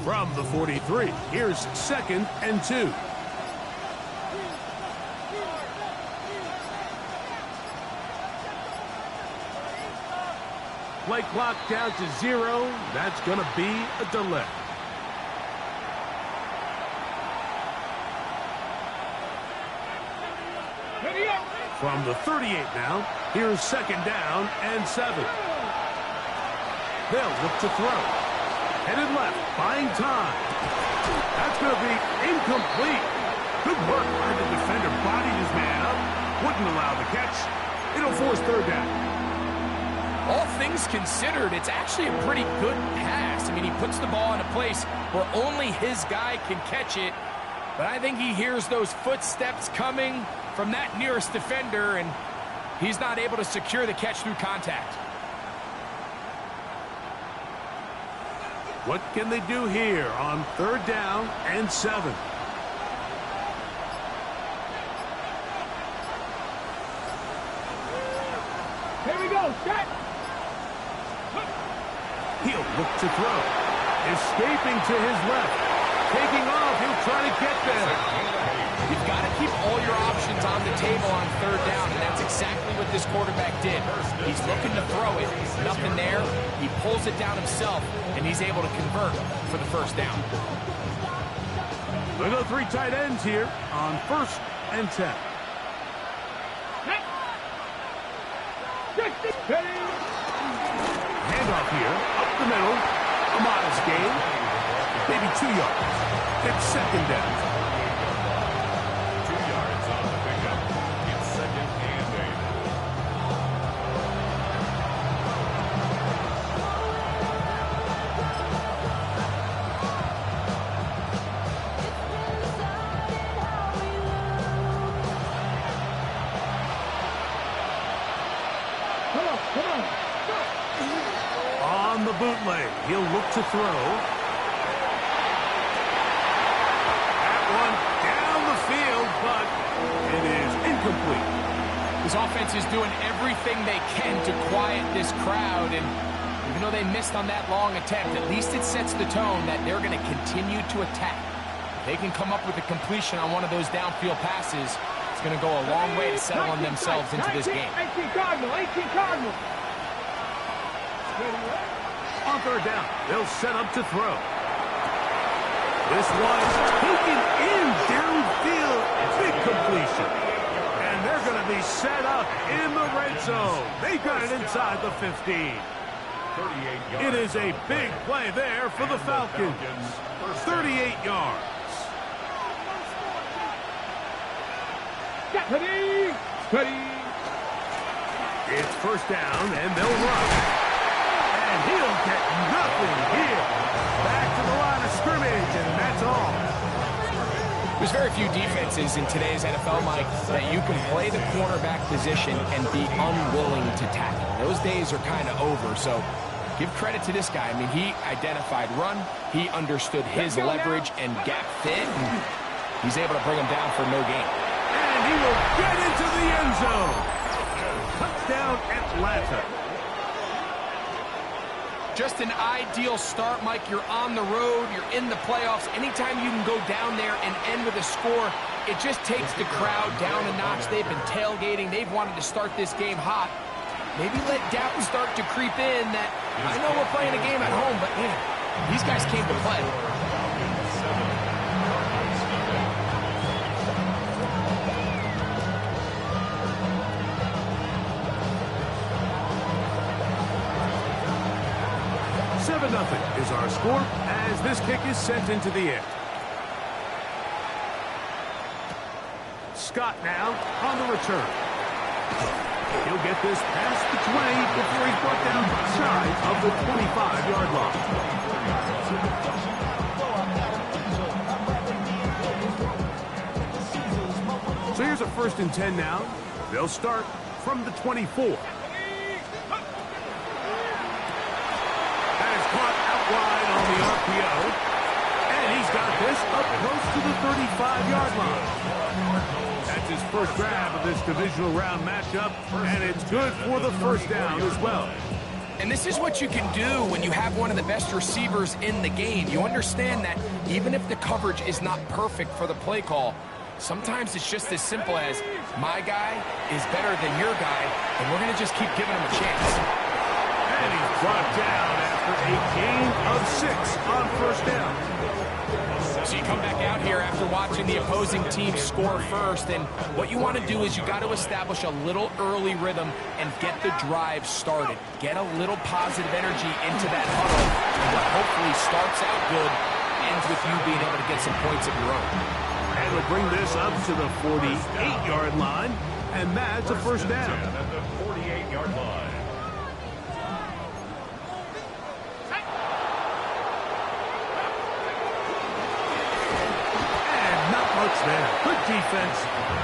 From the 43, here's 2nd and 2. Play clock down to 0. That's going to be a delay. From the 38 now, here's 2nd down and 7. They'll look to throw. Headed left, buying time. That's going to be incomplete. Good work by the defender. Bodied his man up. Wouldn't allow the catch. It'll force 3rd down. All things considered, it's actually a pretty good pass. I mean, he puts the ball in a place where only his guy can catch it. But I think he hears those footsteps coming from that nearest defender, and he's not able to secure the catch through contact. What can they do here on 3rd down and 7? Here we go, set! He'll look to throw. Escaping to his left. Taking off, he'll try to get there. You've got to keep all your options on the table on 3rd down, and that's exactly what this quarterback did. He's looking to throw it. Nothing there. He pulls it down himself, and he's able to convert for the 1st down. We'll go 3 tight ends here on 1st and 10. Handoff here, up the middle. A modest gain. Maybe 2 yards. It's 2nd down. 2 yards on the pickup. It's 2nd and 8. Come on. On the bootleg, he'll look to throw. That one down the field, but it is incomplete. This offense is doing everything they can to quiet this crowd, and even though they missed on that long attempt, at least it sets the tone that they're going to continue to attack. If they can come up with a completion on one of those downfield passes, it's going to go a long way to settle on themselves into this game. 18 Cardinal. On 3rd down, they'll set up to throw. This one's taken in downfield. Big completion. And they're going to be set up in the red zone. They got it inside the 15. It is a big play there for the Falcons. 38 yards. Ready. It's 1st down, and they'll run. And he'll get nothing here. Back to the line of scrimmage, and that's all. There's very few defenses in today's NFL, Mike, that you can play the cornerback position and be unwilling to tackle. Those days are kind of over, so give credit to this guy. I mean, he identified run, he understood his leverage and gap fit, and he's able to bring him down for no gain. And he will get into the end zone. Touchdown, Atlanta. Just an ideal start, Mike. You're on the road. You're in the playoffs. Anytime you can go down there and end with a score, it just takes the crowd down a notch. They've been tailgating. They've wanted to start this game hot. Maybe let doubt start to creep in that, I know we're playing a game at home, but, man, these guys came to play. Nothing is our score as this kick is sent into the air. Scott now on the return. He'll get this past the 20 before he's brought down shy of the 25-yard line. So here's a 1st and 10 now. They'll start from the 24. RPO. And he's got this up close to the 35-yard line. That's his first grab of this divisional round matchup, and it's good for the first down as well. And this is what you can do when you have one of the best receivers in the game. You understand that even if the coverage is not perfect for the play call, sometimes it's just as simple as, my guy is better than your guy, and we're going to just keep giving him a chance. And he's brought down after a gain of 6 on first down. So you come back out here after watching the opposing team score first, and what you want to do is you got to establish a little early rhythm and get the drive started. Get a little positive energy into that huddle, and what hopefully starts out good ends with you being able to get some points of your own. And we'll bring this up to the 48-yard line, and that's a first down. At the 48-yard line. There. Good defense,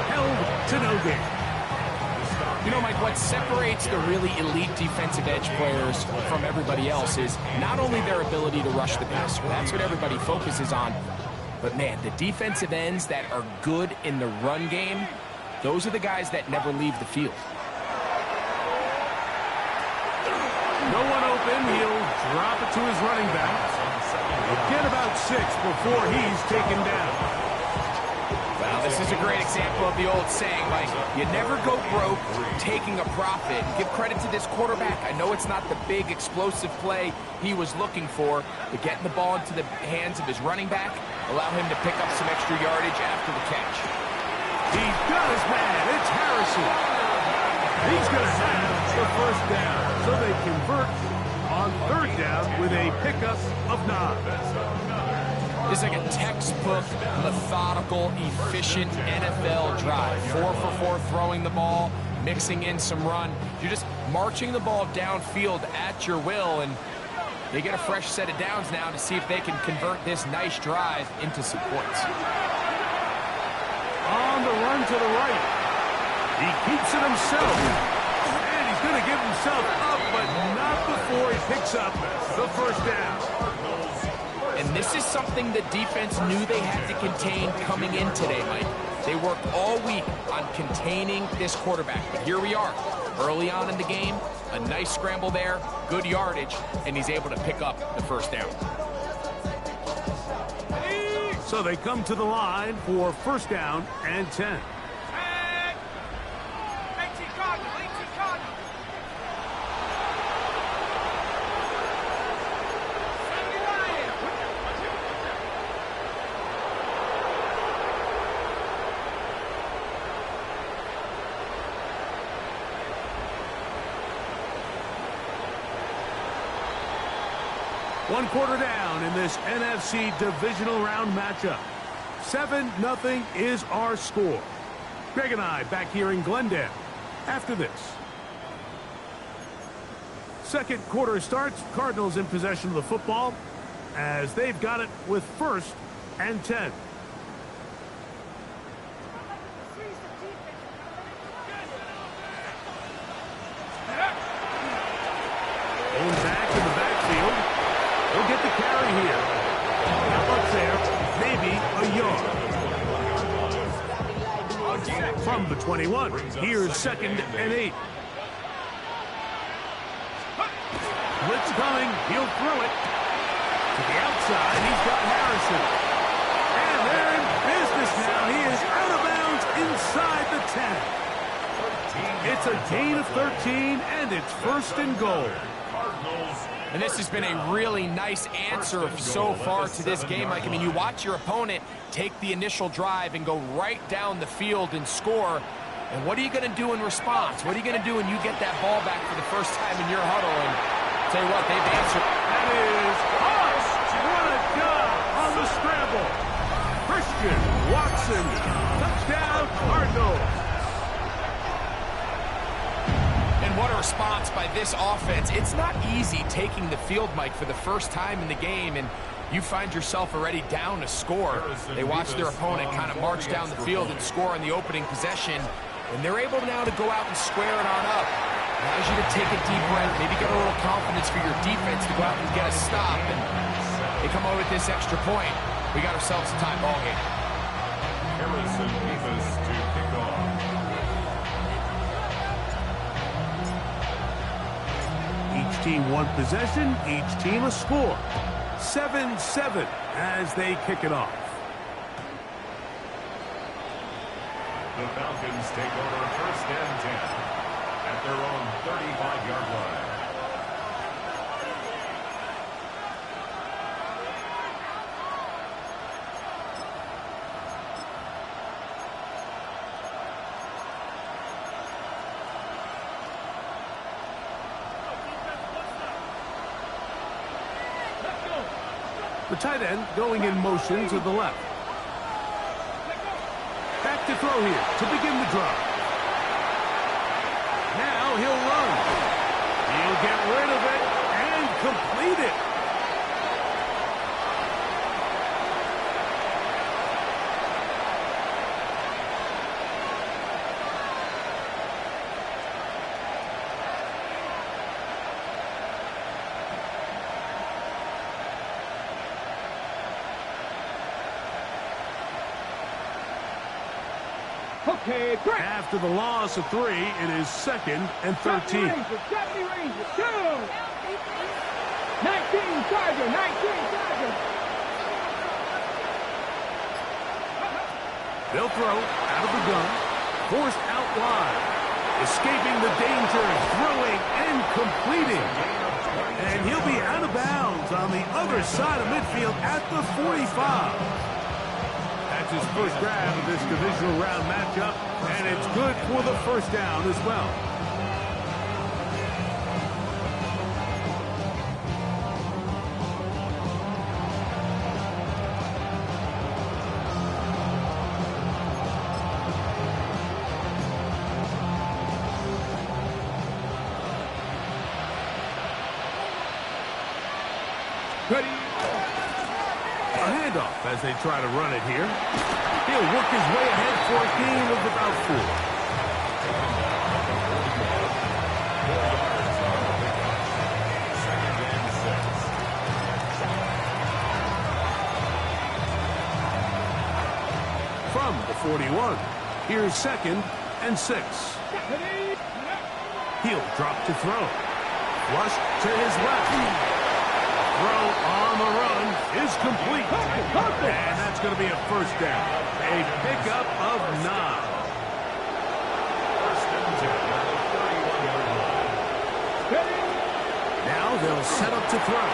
held to no gain. You know, Mike, what separates the really elite defensive edge players from everybody else is not only their ability to rush the passer. That's what everybody focuses on. But, man, the defensive ends that are good in the run game, those are the guys that never leave the field. No one open. He'll drop it to his running back. He'll get about 6 before he's taken down. Well, this is a great example of the old saying, Mike, you never go broke taking a profit. Give credit to this quarterback. I know it's not the big explosive play he was looking for, but getting the ball into the hands of his running back, allow him to pick up some extra yardage after the catch. He's got his man. It's Harrison. He's going to have the first down, so they convert on third down with a pickup of 9. This is like a textbook, methodical, efficient NFL drive. 4 for 4 throwing the ball, mixing in some run. You're just marching the ball downfield at your will, and they get a fresh set of downs now to see if they can convert this nice drive into some points. On the run to the right. He keeps it himself. And he's going to give himself up, but not before he picks up the first down. And this is something the defense knew they had to contain coming in today, Mike. They worked all week on containing this quarterback. But here we are, early on in the game, a nice scramble there, good yardage, and he's able to pick up the first down. So they come to the line for first down and 10. One quarter down in this NFC divisional round matchup. 7-0 is our score. Greg and I back here in Glendale after this. Second quarter starts. Cardinals in possession of the football as they've got it with first and 10. Going back in the backfield. He'll get the carry here. Now up there, maybe a yard. From the 21, here's 2nd and 8. Blitz coming, he'll throw it. To the outside, he's got Harrison. And they're in business now. He is out of bounds inside the 10. It's a gain of 13, and it's 1st and goal. And this has been a really nice answer so far to this game. Like, I mean, you watch your opponent take the initial drive and go right down the field and score. And what are you going to do in response? What are you going to do when you get that ball back for the first time in your huddle? And I'll tell you what, they've answered. That is Haas. What a job on the scramble. Christian Watson. Touchdown, Cardinals. And what a response by this offense. It's not easy taking the field, Mike, for the first time in the game, and you find yourself already down a score. They watch their opponent kind of march down the field and score in the opening possession, and they're able now to go out and square it on up. Allows you to take a deep breath, maybe get a little confidence for your defense to go out and get a stop. And They come away with this extra point. We got ourselves a tie ball game. Harrison Davis to kick off. Each team one possession, each team a score. 7-7 as they kick it off. The Falcons take over 1st and 10 at their own 35-yard line. The tight end going in motion to the left. Back to throw here to begin the drive. Now he'll run. He'll get rid of it and complete it. Okay, great. After the loss of 3, it is 2nd and 13. 2. 19 Charger, 19 Charger. They'll throw out of the gun. Forced out wide. Escaping the danger, throwing and completing. And he'll be out of bounds on the other side of midfield at the 45. That's his first grab of this divisional round matchup, and it's good for the first down as well. Ready. A handoff as they try to run it here. He'll work his way ahead for a gain of about 4. From the 41, here's 2nd and 6. He'll drop to throw. Flush to his left. Throw on the run is complete. And that's going to be a first down. A pickup of 9. 1st and 10 at the 31-yard line. Now they'll set up to throw.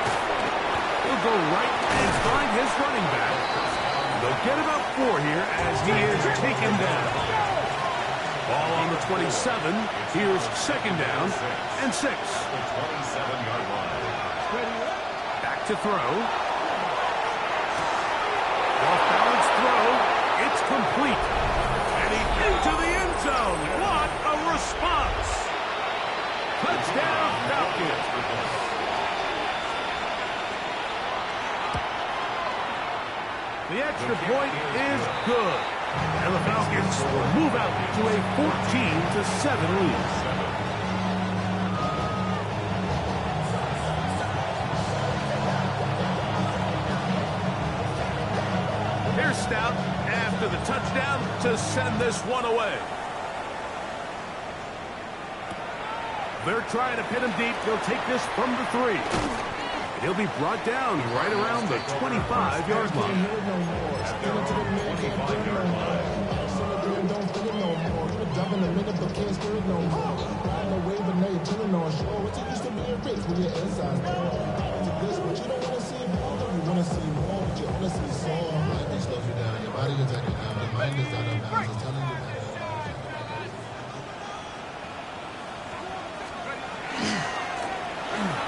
He'll go right and find his running back. They'll get about 4 here as he is taken down. Ball on the 27. Here's 2nd down and 6. The 27-yard line. To throw. Off-balance throw. It's complete. And he's into the end zone. What a response. Touchdown, Falcons. The extra point is good. And the Falcons move out to a 14-7 lead. Stout after the touchdown to send this one away. They're trying to pin him deep. They'll take this from the 3. He'll be brought down right around the 25-yard line. At their own 25-yard line.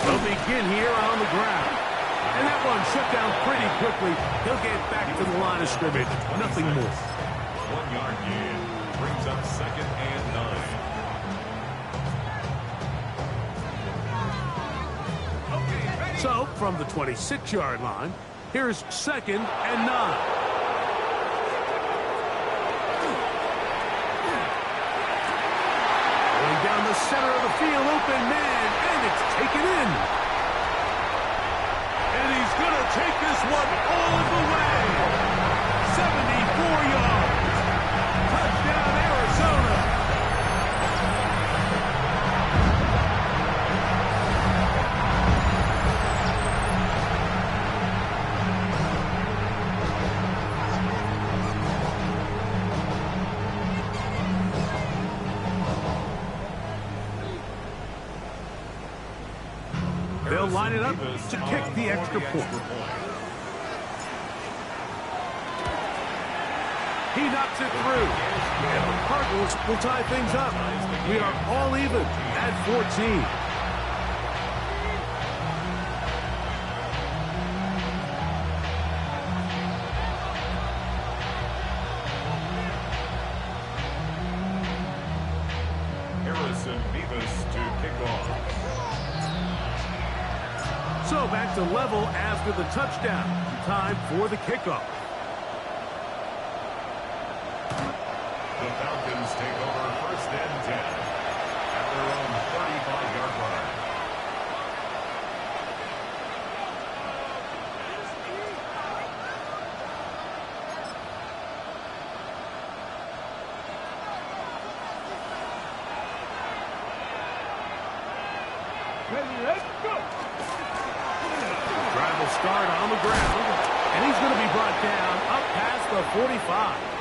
They'll begin here on the ground. And that one shut down pretty quickly. He'll get back to the line of scrimmage. Nothing more. 1-yard gain brings up 2nd and 9. So, from the 26-yard line, here's 2nd and 9. Going down the center of the field, open man, and it's taken in. And he's going to take this They'll line it up to kick the extra point. He knocks it through. And the Cardinals will tie things up. We are all even at 14. Harrison Beavis to kick off. So back to level after the touchdown. Time for the kickoff. The Falcons take over first and 10 at their own 35-yard line. Ready, let's go. Drive will start on the ground, and he's going to be brought down up past the 45.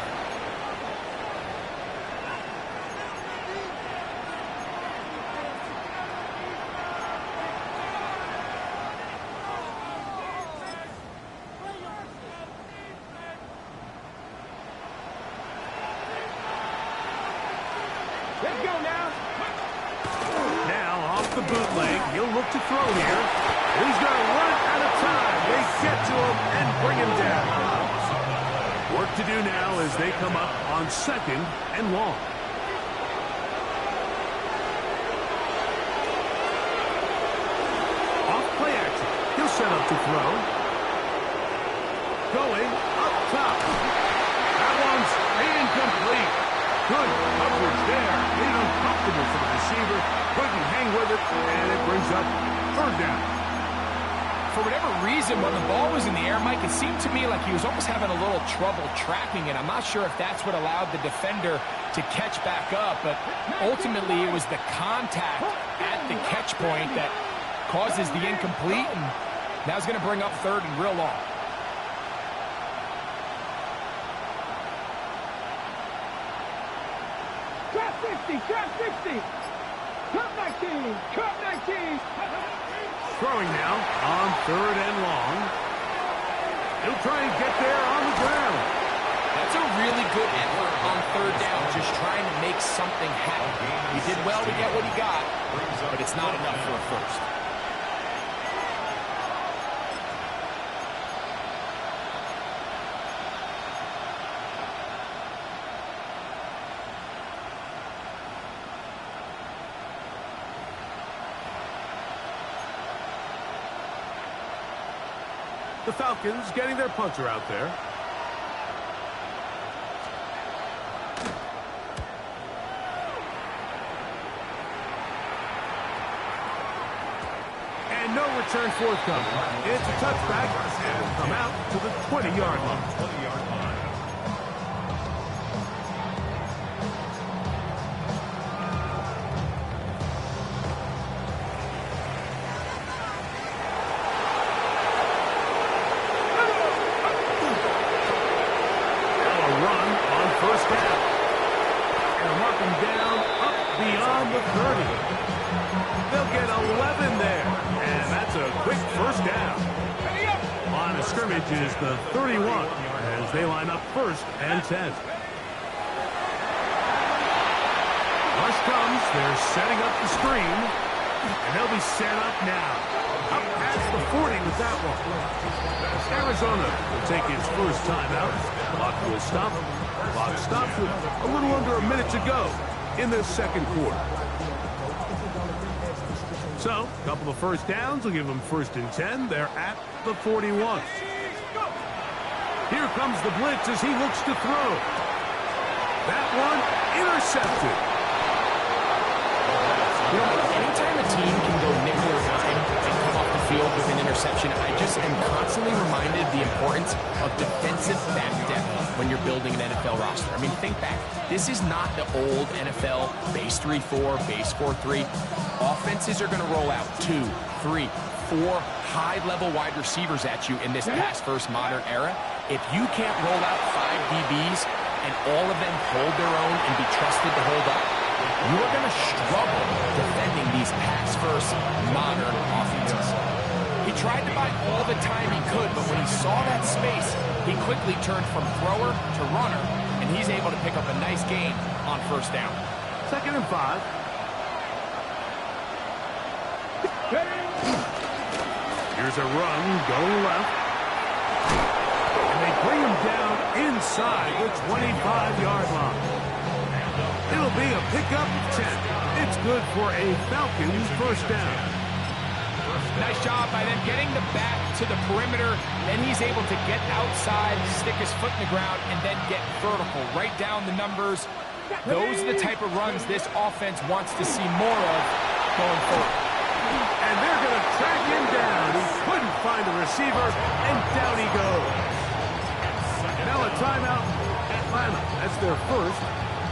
Let's go now. Now off the bootleg, he'll look to throw here. He's going to run out of time. They get to him and bring him down. Work to do now as they come up on second and long. Off play action. He'll set up to throw. Going up top. That one's incomplete. Good coverage there. Made it uncomfortable for the receiver. Couldn't hang with it, and it brings up third down. For whatever reason, when the ball was in the air, Mike, it seemed to me like he was almost having a little trouble tracking it. I'm not sure if that's what allowed the defender to catch back up, but ultimately it was the contact at the catch point that causes the incomplete, and now it's going to bring up third and real long. Trap 60, trap 60. Cut 19, cut 19. Throwing now on third and long. He'll try and get there on the ground. That's a really good effort on third down, just trying to make something happen. He did well to get what he got, but it's not enough for a first. The Falcons getting their punter out there. And no return forthcoming. It's a touchback and come out to the 20-yard line. 20-yard line. The 30. They'll get 11 there, and that's a quick first down. Line of scrimmage is the 31 as they line up first and 10. Rush comes, they're setting up the screen, and they'll be set up now. Up past the 40 with that one. Arizona will take its first timeout. Clock will stop. Clock stops with a little under a minute to go in the second quarter. So, a couple of first downs will give them first and 10. They're at the 41. Here comes the blitz as he looks to throw. That one intercepted. You know, anytime a team can go nickel or dime and come off the field with an interception, I just am constantly reminded of the importance of defensive back depth when you're building an NFL roster. I mean, think back. This is not the old NFL base 3-4, base 4-3. Offenses are going to roll out 2, 3, 4 high-level wide receivers at you in this pass-first modern era. If you can't roll out 5 DBs and all of them hold their own and be trusted to hold up, you are going to struggle defending these pass-first modern offenses. He tried to buy all the time he could, but when he saw that space, he quickly turned from thrower to runner, and he's able to pick up a nice gain on first down. 2nd and 5. Here's a run going left. And they bring him down inside the 25-yard line. It'll be a pickup 10. It's good for a Falcons first down. Nice job by them getting the back to the perimeter. Then he's able to get outside, stick his foot in the ground, and then get vertical. Right down the numbers. Those are the type of runs this offense wants to see more of going forward. And they're going to track him down. He couldn't find the receiver, and down he goes. Now a timeout, Atlanta. That's their first.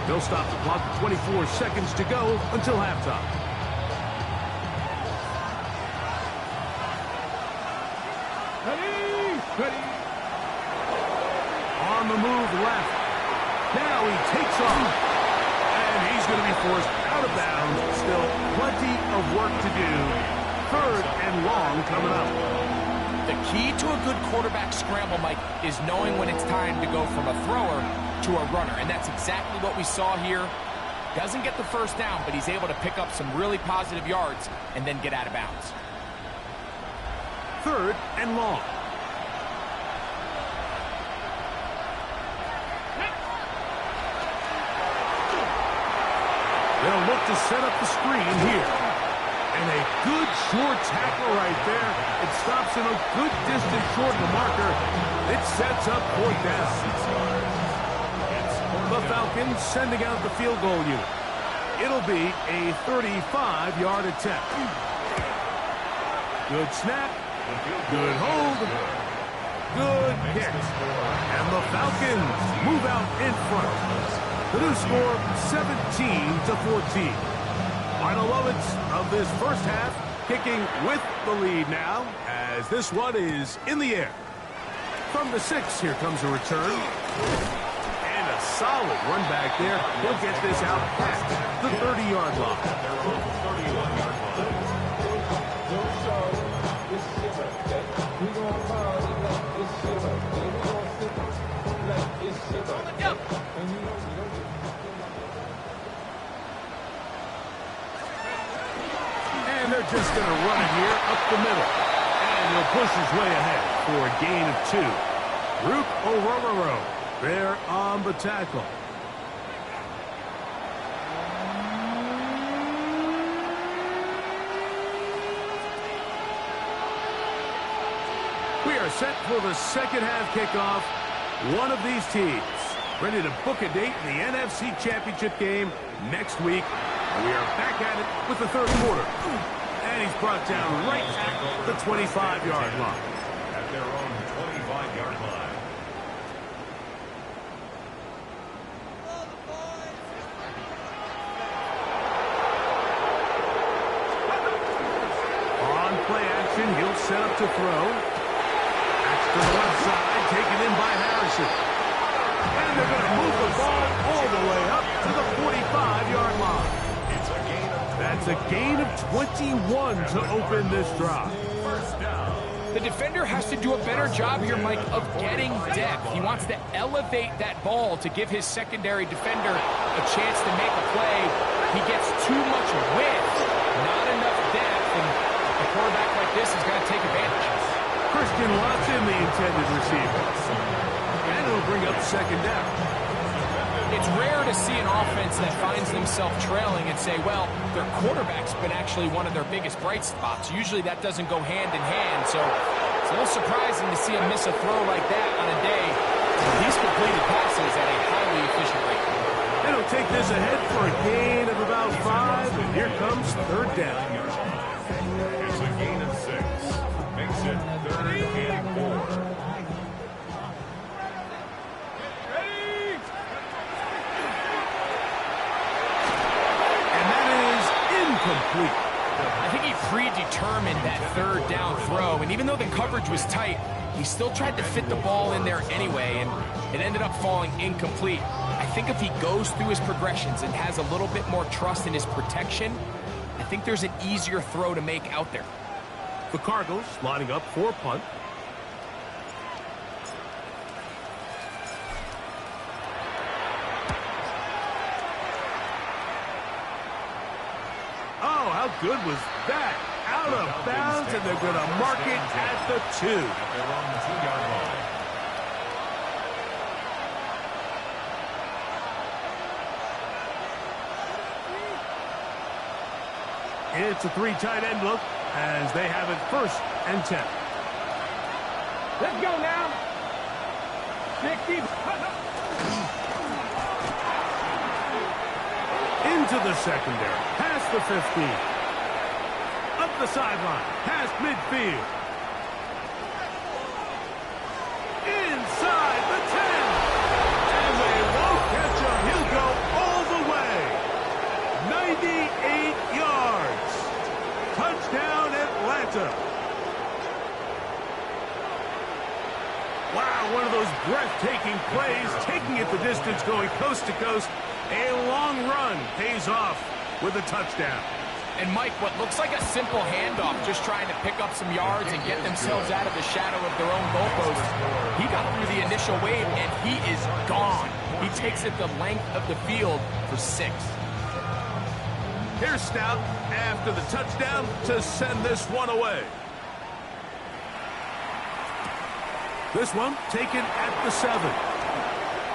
They'll stop the clock with 24 seconds to go until halftime. Ready. On the move left. Now he takes off. And he's going to be forced out of bounds. Still plenty of work to do. 3rd and long coming up. The key to a good quarterback scramble, Mike, is knowing when it's time to go from a thrower to a runner. And that's exactly what we saw here. Doesn't get the first down, but he's able to pick up some really positive yards and then get out of bounds. 3rd and long. They'll look to set up the screen here. And a good short tackle right there. It stops him a good distance short of the marker. It sets up 4th down. The Falcons sending out the field goal unit. It'll be a 35-yard attempt. Good snap. Good hold. Good kick. And the Falcons move out in front. The new score, 17-14. Final moments of this first half, kicking with the lead now, as this one is in the air. From the 6, here comes a return. And a solid run back there. He'll get this out past the 30-yard line. And they're just going to run it here up the middle. And he'll push his way ahead for a gain of 2. Ruke Orhorhoro there on the tackle. We are set for the second half kickoff. One of these teams ready to book a date in the NFC Championship game next week. We are back at it with the 3rd quarter. And he's brought down right at the 25-yard line. At their own 25-yard line. On play action, he'll set up to throw. That's to the left side, taken in by Harrison. And they're going to move the ball all the way up to the 45-yard line. That's a gain of 21 to open this drive. The defender has to do a better job here, Mike, of getting depth. He wants to elevate that ball to give his secondary defender a chance to make a play. He gets too much width, not enough depth, and a quarterback like this is going to take advantage. Christian Watson, the intended receiver. And it'll bring up 2nd down. It's rare to see an offense that finds themselves trailing and say, well, their quarterback's been actually one of their biggest bright spots. Usually that doesn't go hand in hand, so it's a little surprising to see him miss a throw like that on a day when he's completed passes at a highly efficient rate. It'll take this ahead for a gain of about 5, and here comes 3rd down. It's a gain of 6. Makes it 3rd and 4. Complete. I think he predetermined that 3rd down throw, and even though the coverage was tight, he still tried to fit the ball in there anyway, and it ended up falling incomplete. I think if he goes through his progressions and has a little bit more trust in his protection, I think there's an easier throw to make out there. The Cardinals lining up for punt. Oh, how good was that? Out of bounds, and they're going to mark it at the 2. At their own 2-yard line. It's a 3 tight end look as they have it 1st and 10. Let's go now. 60. Into the secondary, past the 15. Up the sideline, past midfield. Inside the 10. And they won't catch him. He'll go all the way. 98 yards. Touchdown, Atlanta. Wow, one of those breathtaking plays, taking it the distance, going coast to coast. A long run pays off with a touchdown. And Mike, what looks like a simple handoff, just trying to pick up some yards and get themselves out of the shadow of their own goalpost. He got through the initial wave, and he is gone. He takes it the length of the field for 6. Here's Stout after the touchdown to send this one away. This one taken at the 7.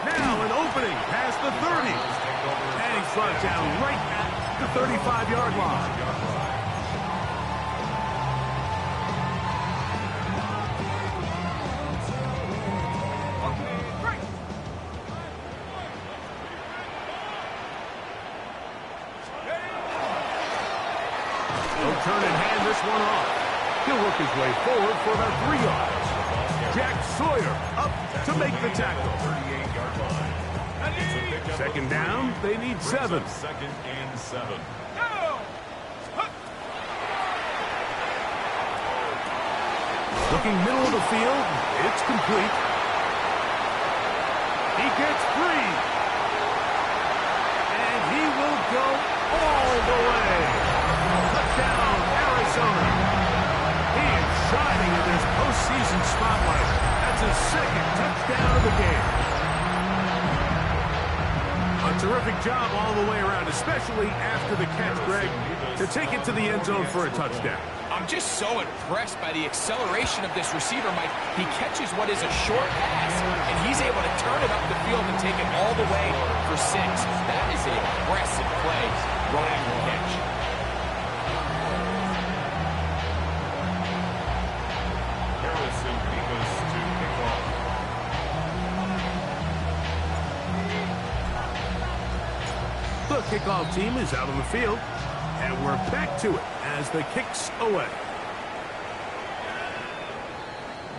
Now an opening past the 30. And he's brought down right at the 35-yard line. He'll turn and hand this one off. He'll work his way forward for about 3 yards. Jack Sawyer up to make the tackle. 38-yard line. Second down, they need 7. 2nd and 7. Looking middle of the field, it's complete. He gets free. And he will go all the way. Touchdown, Arizona. He is shining in this postseason spotlight. That's his 2nd touchdown of the game. A terrific job all the way around, especially after the catch, Greg, to take it to the end zone for a touchdown. I'm just so impressed by the acceleration of this receiver, Mike. He catches what is a short pass, and he's able to turn it up the field and take it all the way for 6. That is an impressive play right after the catch. Harrison Beavis to kick off. The kickoff team is out on the field, and we're back to it as the kick's away.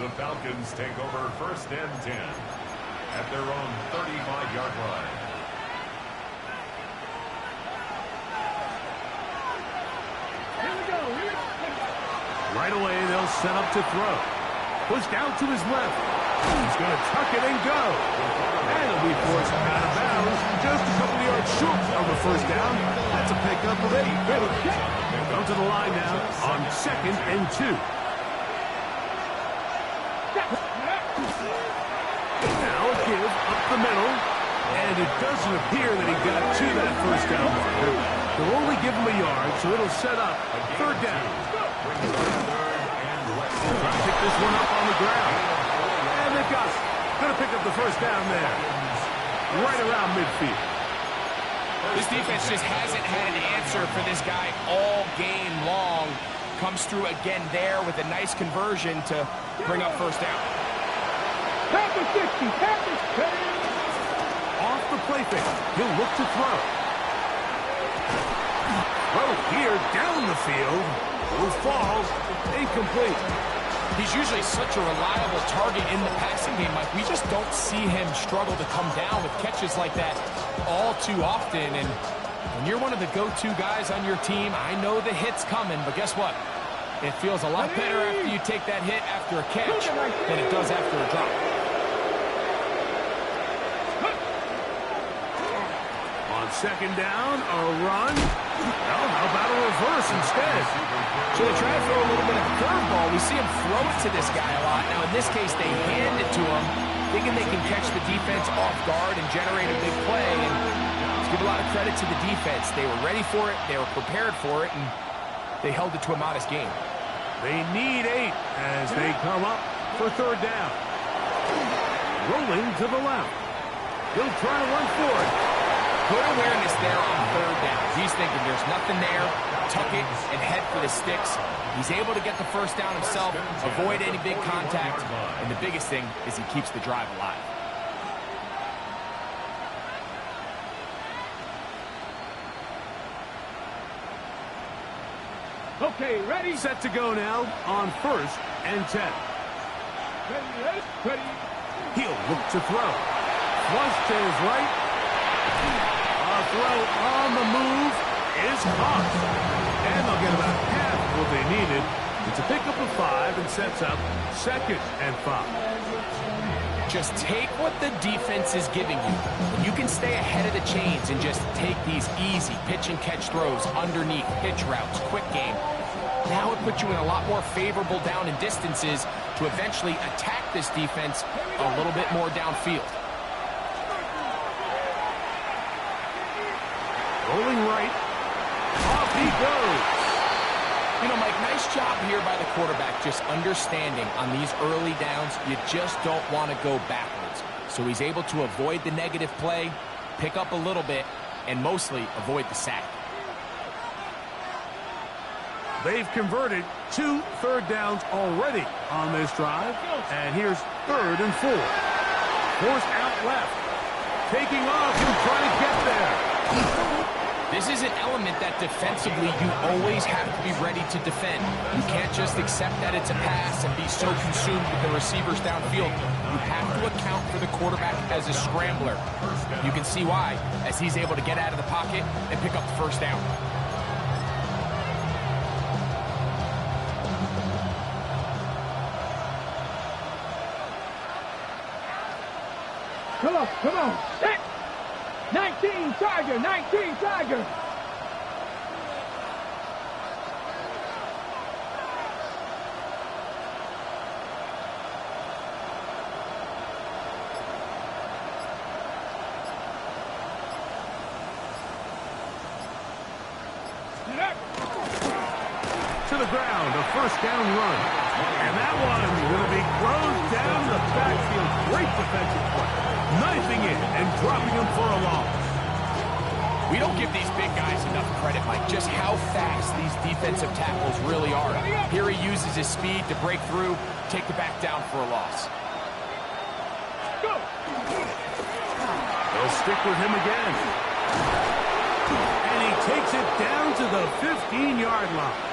The Falcons take over 1st and 10 at their own 35-yard line. Here we go. Right away, they'll set up to throw. Pushed out to his left. He's going to tuck it and go. And he'll be forced out of bounds just a couple of yards short of the 1st down. That's a pickup of 8. Come to the line now on 2nd and 2. Now a give up the middle. And it doesn't appear that he got to that 1st down marker. They'll only give him a yard, so it'll set up 3rd down. Trying to pick this one up on the ground. And they've got it. Going to pick up the 1st down there. Right around midfield. This defense just hasn't had an answer for this guy all game long. Comes through again there with a nice conversion to bring up 1st down. Packers 60. Packers 10. Off the play fake. He'll look to throw. Throw here down the field. Will fall. Incomplete. He's usually such a reliable target in the passing game, Mike. We just don't see him struggle to come down with catches like that all too often. And when you're one of the go-to guys on your team, I know the hit's coming, but guess what? It feels a lot better after you take that hit after a catch than it does after a drop. second down, a run. Well, how about a reverse instead? So they try to throw a little bit of a curveball. We see him throw it to this guy a lot. Now, in this case, they hand it to him, thinking they can catch the defense off guard and generate a big play. And let's give a lot of credit to the defense. They were ready for it, they were prepared for it, and they held it to a modest game. They need 8 as they come up for third down. Rolling to the left. He'll try to run for it. Good awareness there on third down. He's thinking there's nothing there. Tuck it and head for the sticks. He's able to get the first down himself, avoid any big contact, and the biggest thing is he keeps the drive alive. Okay, ready? Set to go now on 1st and 10. Ready, ready. He'll look to throw. Flush to his right. A throw on the move is caught. And they'll get about half what they needed. It's a pickup of 5 and sets up 2nd and 5. Just take what the defense is giving you. You can stay ahead of the chains and just take these easy pitch and catch throws underneath, pitch routes, quick game. Now it puts you in a lot more favorable down and distances to eventually attack this defense a little bit more downfield. Rolling right. Off he goes. You know, Mike, nice job here by the quarterback, just understanding on these early downs, you just don't want to go backwards. So he's able to avoid the negative play, pick up a little bit, and mostly avoid the sack. They've converted 2 third downs already on this drive. And here's 3rd and 4. Forced out left. Taking off. He'll try to get there. This is an element that defensively you always have to be ready to defend. You can't just accept that it's a pass and be so consumed with the receivers downfield. You have to account for the quarterback as a scrambler. You can see why, as he's able to get out of the pocket and pick up the first down. Come on. Set. 19 Tiger, 19 Tiger. To the ground, a first down run. And that one going to be closed down the backfield. Great defensive play. Knifing it and dropping him for a loss. We don't give these big guys enough credit, Mike, just how fast these defensive tackles really are. Here he uses his speed to break through, take the back down for a loss. Go. They'll stick with him again. And he takes it down to the 15-yard line.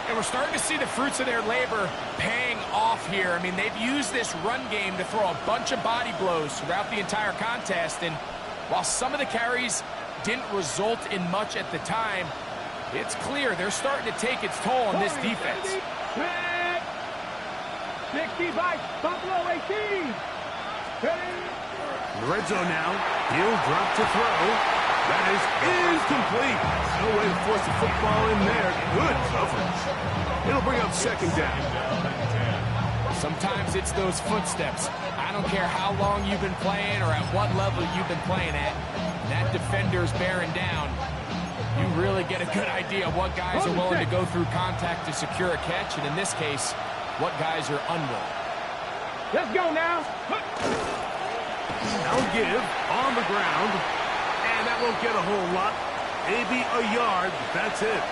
And we're starting to see the fruits of their labor paying off here. I mean, they've used this run game to throw a bunch of body blows throughout the entire contest. And while some of the carries didn't result in much at the time, it's clear they're starting to take its toll on this defense. 60 by Buffalo 18. In the red zone now. He'll drop to throw. That is incomplete. No way to force the football in there. Good coverage. It'll bring up 2nd down. Sometimes it's those footsteps. I don't care how long you've been playing or at what level you've been playing at. That defender's bearing down. You really get a good idea of what guys are willing to go through contact to secure a catch, and in this case, what guys are unwilling. Let's go now. Now give on the ground. And that won't get a whole lot. Maybe a yard. That's it.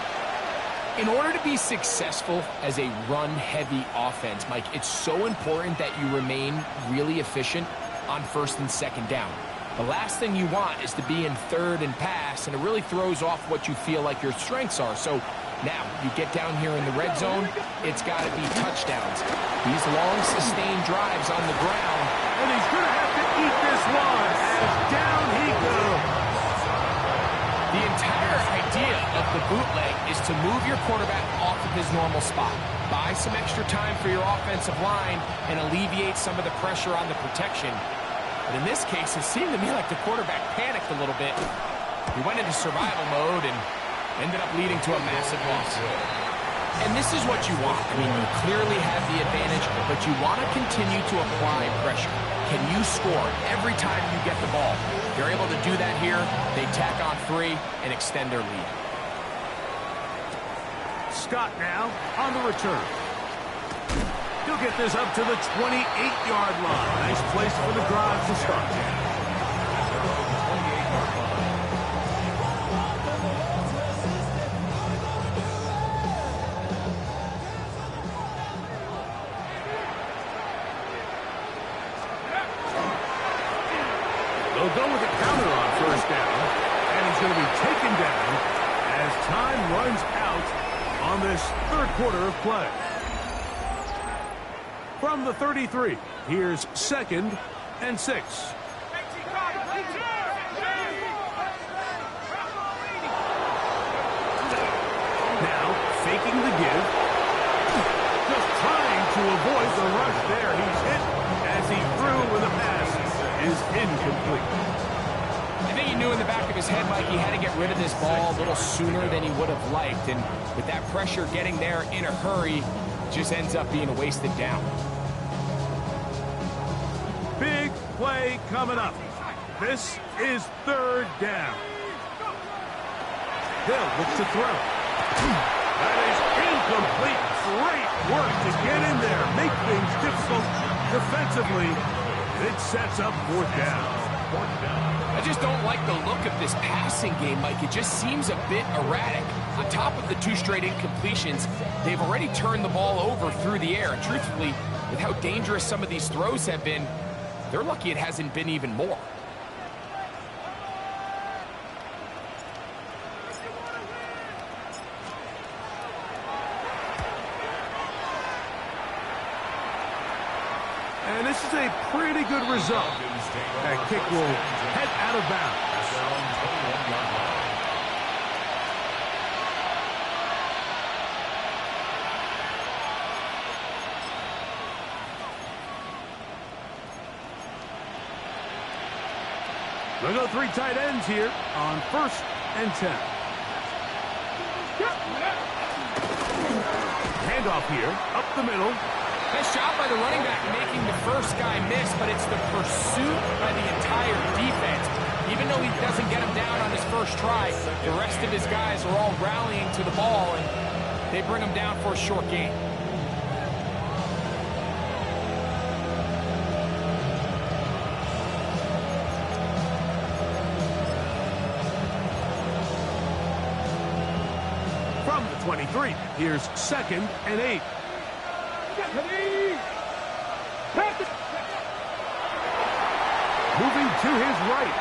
In order to be successful as a run-heavy offense, Mike, it's so important that you remain really efficient on 1st and 2nd down. The last thing you want is to be in 3rd and pass, and it really throws off what you feel like your strengths are. So now you get down here in the red zone, it's got to be touchdowns. These long, sustained drives on the ground. And he's going to have to eat this one as down he goes. The entire idea of the bootleg is to move your quarterback off of his normal spot. Buy some extra time for your offensive line and alleviate some of the pressure on the protection. But in this case, it seemed to me like the quarterback panicked a little bit. He went into survival mode and ended up leading to a massive loss. And this is what you want. I mean, you clearly have the advantage, but you want to continue to apply pressure. Can you score every time you get the ball? If they're able to do that here, they tack on 3 and extend their lead. Scott now on the return. He'll get this up to the 28-yard line. Nice place for the drive to start. They'll go with a counter on first down, and he's going to be taken down as time runs out on this third quarter of play. From the 33, here's 2nd and 6. Now, faking the give. Just trying to avoid the rush there. He's hit as he threw with a pass is incomplete. I think he knew in the back of his head, Mike, he had to get rid of this ball a little sooner than he would have liked. And with that pressure getting there in a hurry, just ends up being a wasted down. Big play coming up. This is 3rd down. They'll look to throw. That is incomplete. Great work to get in there. Make things difficult defensively. It sets up 4th down. I just don't like the look of this passing game, Mike. It just seems a bit erratic. On top of the 2 straight incompletions, they've already turned the ball over through the air. And truthfully, with how dangerous some of these throws have been, they're lucky it hasn't been even more. And this is a pretty good result. That kick will head out of bounds. They'll go 3 tight ends here on 1st and 10. Handoff here, up the middle. Nice job by the running back making the first guy miss, but it's the pursuit by the entire defense. Even though he doesn't get him down on his first try, the rest of his guys are all rallying to the ball, and they bring him down for a short gain. From the 23, here's 2nd and 8. Moving to his right.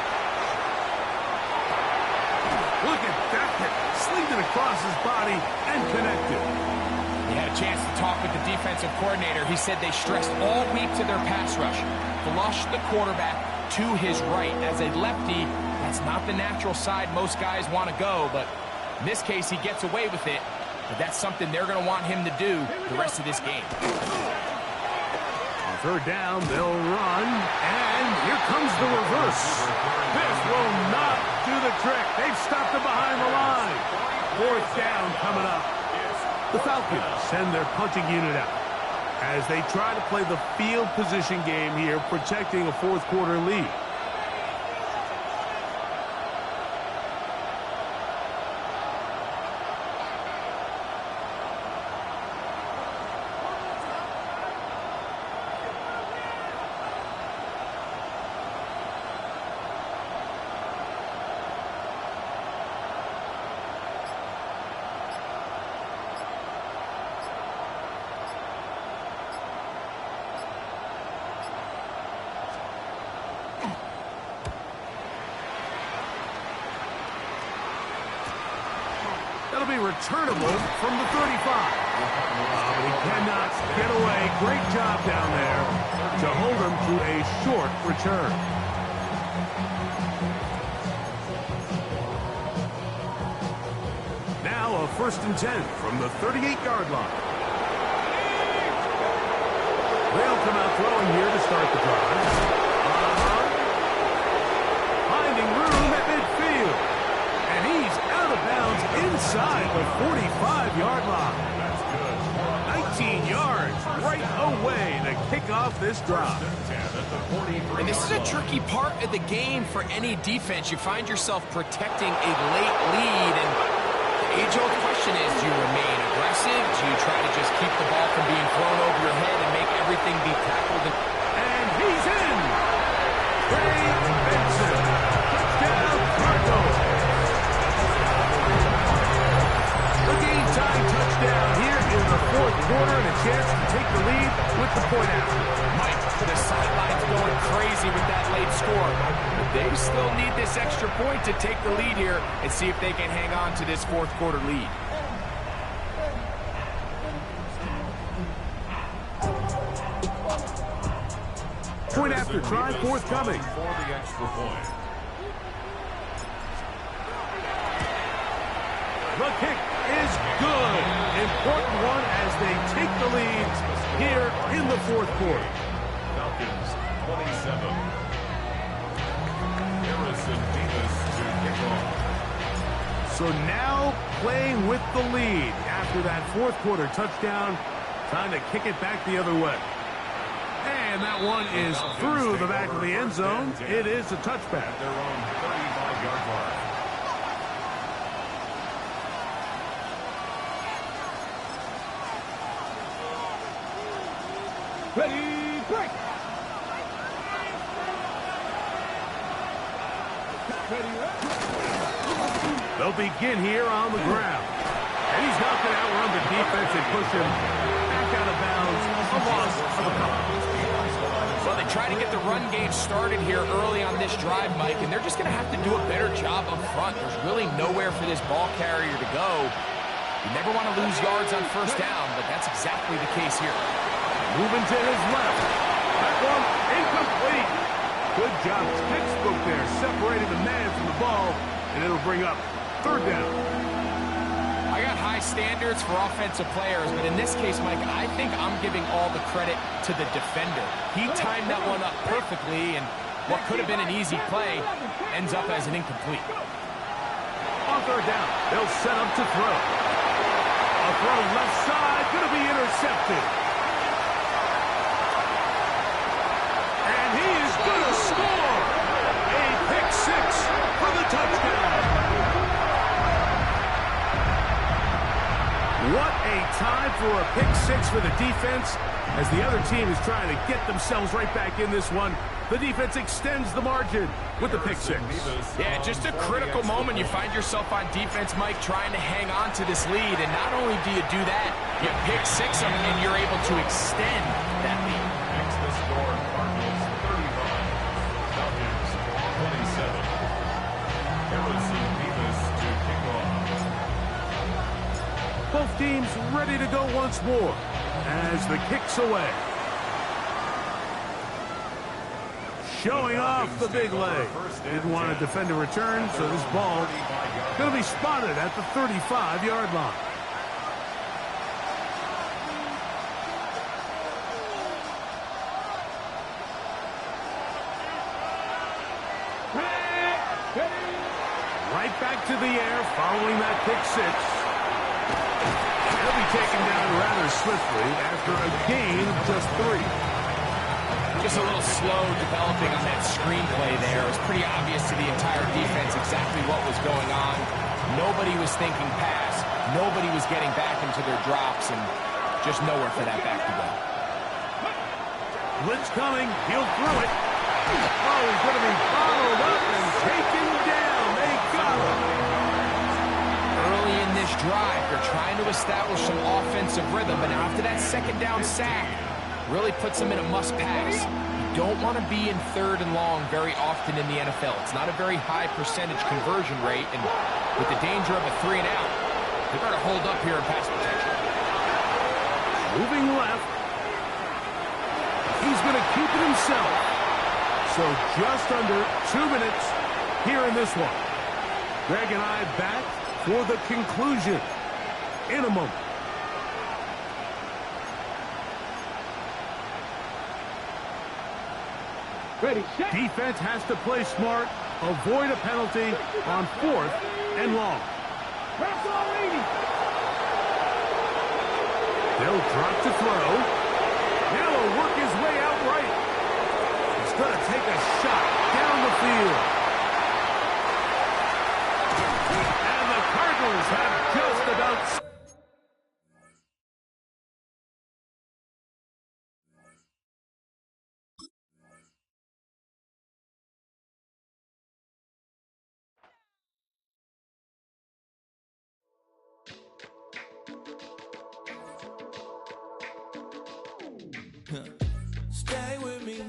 Look at that hit. Slinged it across his body and connected. He had a chance to talk with the defensive coordinator. He said they stressed all week to their pass rush. Flushed the quarterback to his right. As a lefty, that's not the natural side most guys want to go, but in this case, he gets away with it. But that's something they're going to want him to do the rest of this game. On 3rd down, they'll run, and here comes the reverse. This will not do the trick. They've stopped it behind the line. 4th down coming up. The Falcons send their punting unit out as they try to play the field position game here, protecting a 4th quarter lead. That'll be returnable from the 35. But he cannot get away. Great job down there to hold him to a short return. Now a 1st and 10 from the 38-yard line. They'll come out throwing here to start the drive. inside the 45-yard line. That's good. 19 yards right away to kick off this drive. First and 10 at the 43. And this is a tricky part of the game for any defense. You find yourself protecting a late lead, and the age-old question is, do you remain aggressive? Do you try to just keep the ball from being thrown over your head and make everything be tackled? And he's in. Trey Benson. Touchdown, Cardinals. The game-tying touchdown here in the fourth quarter, and a chance to take the lead with the point after. Mike, the sideline's going crazy with that late score. But they still need this extra point to take the lead here and see if they can hang on to this fourth quarter lead. Point after try forthcoming. For the extra point. The kick is good. Important one as they take the lead here in the fourth quarter. Falcons 27. Harrison Davis to kick off. So now playing with the lead after that fourth quarter touchdown. Time to kick it back the other way. And that one is through the back of the end zone. It is a touchback. At their own 35-yard line. Ready, break. They'll begin here on the ground. And he's knocking out around the defense and push him back out of bounds. A loss of a couple. Well, they try to get the run game started here early on this drive, Mike, and they're just going to have to do a better job up front. There's really nowhere for this ball carrier to go. You never want to lose yards on first down, but that's exactly the case here. Moving to his left. That one incomplete. Good job. Textbook there. Separating the man from the ball, and it'll bring up third down. I got high standards for offensive players, but in this case, Mike, I think I'm giving all the credit to the defender. He timed that one up perfectly, and what could have been an easy play ends up as an incomplete. On third down, they'll set up to throw. A throw left side, going to be intercepted. And he is going to score. A pick six for the touchdown. What a time for a pick six for the defense as the other team is trying to get themselves right back in this one. The defense extends the margin with the pick six. Yeah, just a critical moment. You find yourself on defense, Mike, trying to hang on to this lead. And not only do you do that, you pick six them, and you're able to extend that lead. Next the score, Cardinals 35. Falcons 27. Harrison Davis to kick off. Both teams ready to go once more as the kick's away. Showing off the big leg. Didn't want to defend a return, so this ball going to be spotted at the 35-yard line. Right back to the air following that pick six. He'll be taken down rather swiftly after a gain of just 3. Just a little slow developing on that screenplay there. It was pretty obvious to the entire defense exactly what was going on. Nobody was thinking pass. Nobody was getting back into their drops, and just nowhere for that back to go. Blitz coming. He'll throw it. Oh, he's going to be followed up and taken down. They got him. Early in this drive, they're trying to establish some offensive rhythm, but after that second down sack, really puts them in a must-pass. You don't want to be in third and long very often in the NFL. It's not a very high percentage conversion rate, and with the danger of a 3 and out, they better hold up here in pass protection. Moving left. He's going to keep it himself. So just under 2 minutes here in this one. Greg and I back for the conclusion in a moment. Ready, set. Defense has to play smart, avoid a penalty on 4th and long. That's all 80. They'll drop to throw. Now he'll work his way out right. He's going to take a shot down the field. And the Cardinals have just about... Stay with me.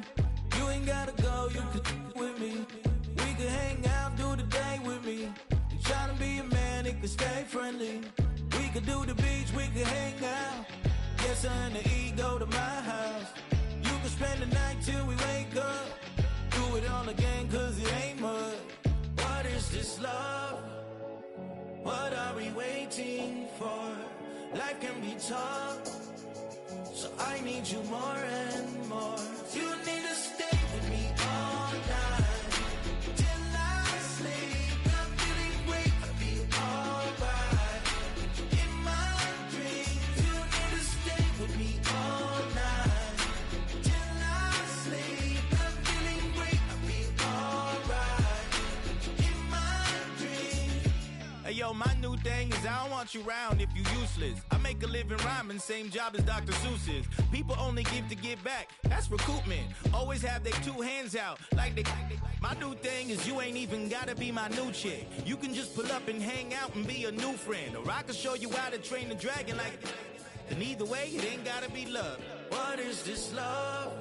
You ain't gotta go, you can with me. We can hang out, do the day with me. You tryna be a man, it can stay friendly. We could do the beach, we can hang out. Yes, and the ego to my house. You can spend the night till we wake up. Do it all again, cause it ain't mud. What is this love? What are we waiting for? Life can be tough, so I need you more and more. You need to stay with me all night till I sleep. I'm feeling great, I'll be alright. In my dreams, you need to stay with me all night till I sleep. I'm feeling great, I'll be alright. In my dreams. Hey yo, my new thing is I don't want you around if you useless. I make a living rhyming, same job as Dr. Seuss's. People only give to get back, that's recoupment. Always have their two hands out, like they. My new thing is you ain't even gotta be my new chick. You can just pull up and hang out and be a new friend. Or I can show you how to train the dragon like. And either way, it ain't gotta be love. What is this love?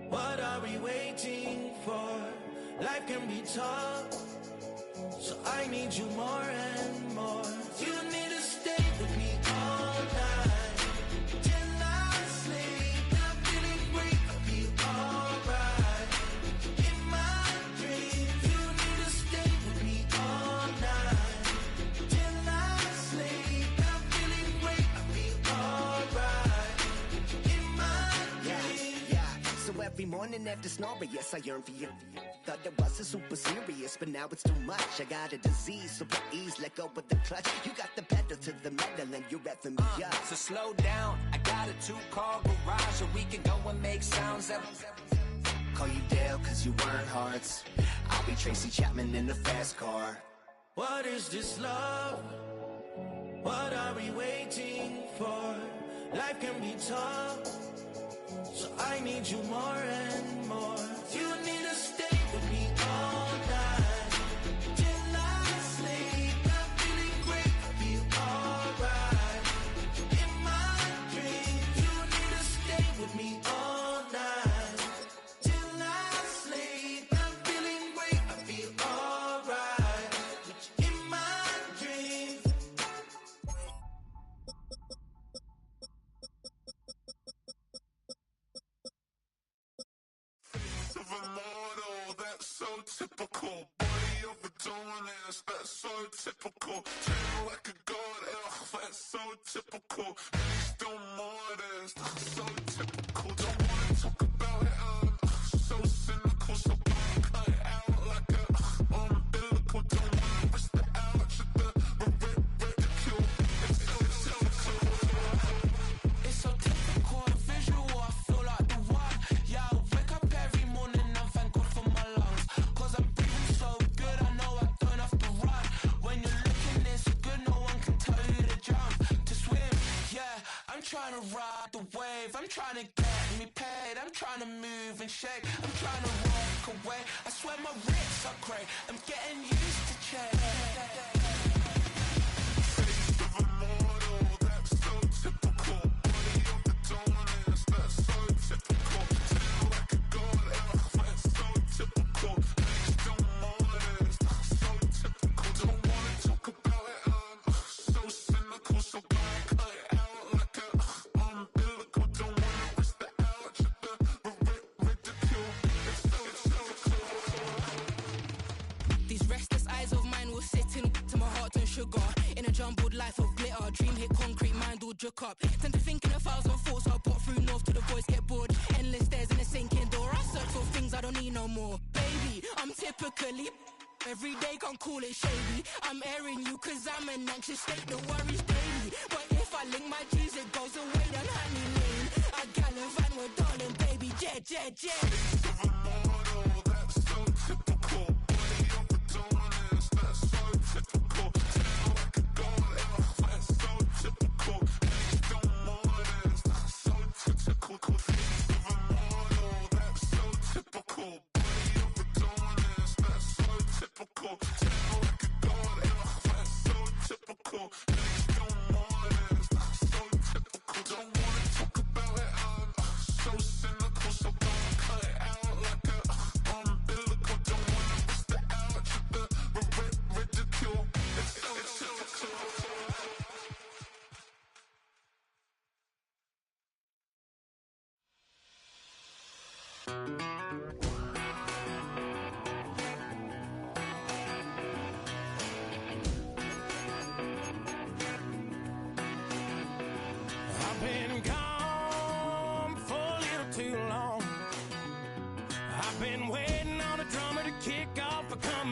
What are we waiting for? Life can be tough, so I need you more and more. You need to stay with me all night till I sleep. I'm feeling great, I'll be alright. In my dreams, you need to stay with me all night till I sleep. I'm feeling great, I'll be alright. In my dreams. Yeah. So every morning after snoring, yes, I yearn for you. Thought it wasn't super serious, but now it's too much. I got a disease, so please let go of the clutch. You got the pedal to the metal and you're revving me up. So slow down, I got a 2-car garage, or we can go and make sounds. Call you Dale, cause you weren't hearts. I'll be Tracy Chapman in the fast car. What is this love? What are we waiting for? Life can be tough, so I need you more and more. You need to stay with me all night till I sleep. I'm feeling great, I'll be alright. In my dreams, you need to stay with me all night till I sleep. I'm feeling great, I'll be alright. In my dreams. Of a model, that's so typical. Body of a dominance, that's so typical. Treat like a god, ugh, that's so typical. And he's still modest, so typical. Don't wanna talk about it, so cynical. So cut it out like a umbilical. Don't wanna risk the ouch of the ridicule. It's so typical. It's so typical, visual, I feel like the one. Yeah, I wake up every morning and thank God for my lungs. Cause I'm breathing so good, I know I don't have to run. When you're looking this good, no one can tell you to jump, to swim. Yeah, I'm trying to ride the wave, I'm trying to get me paid. I'm trying to move and shake, I'm trying to walk away. I swear my wrists are great, I'm getting used to change. Face of a model, that's so typical. Body of a dominance, that's so typical. Treat like a god, ugh, that's so typical. And he's still modest, so typical. Don't wanna talk about it, so cynical. So cut it out like a umbilical. Don't wanna risk the ouch of the ridicule. It's so typical. These restless eyes of mine will sit in to my heart and sugar. In a jumbled life of glitter, dream hit concrete, mind all jook up. Tend to think in 1,000 thoughts, I'll pop through north to the voice, get bored. Endless stairs in a sinking door, I search for things I don't need no more. Baby, I'm typically Every day can't call it shady. I'm airing you cause I'm an anxious state that worries daily. But if I link my G's, it goes away, then honey lane. I gallivant with darling, baby, jet, jet, jet. That's so typical. Body of the dominance, that's so typical. Tell like a god, that's so typical. Please don't mind us, that's so typical. That's so typical. Body of the dominance, that's so typical. Tell like a god, that's so typical. Please don't mind us, that's so typical. Don't wanna talk about it, I'm so cynical, so don't cut it out like a umbilical. Don't wanna bust it out, the ridicule. It's so typical. I've been gone for a little too long. I've been waiting on a drummer to kick off a come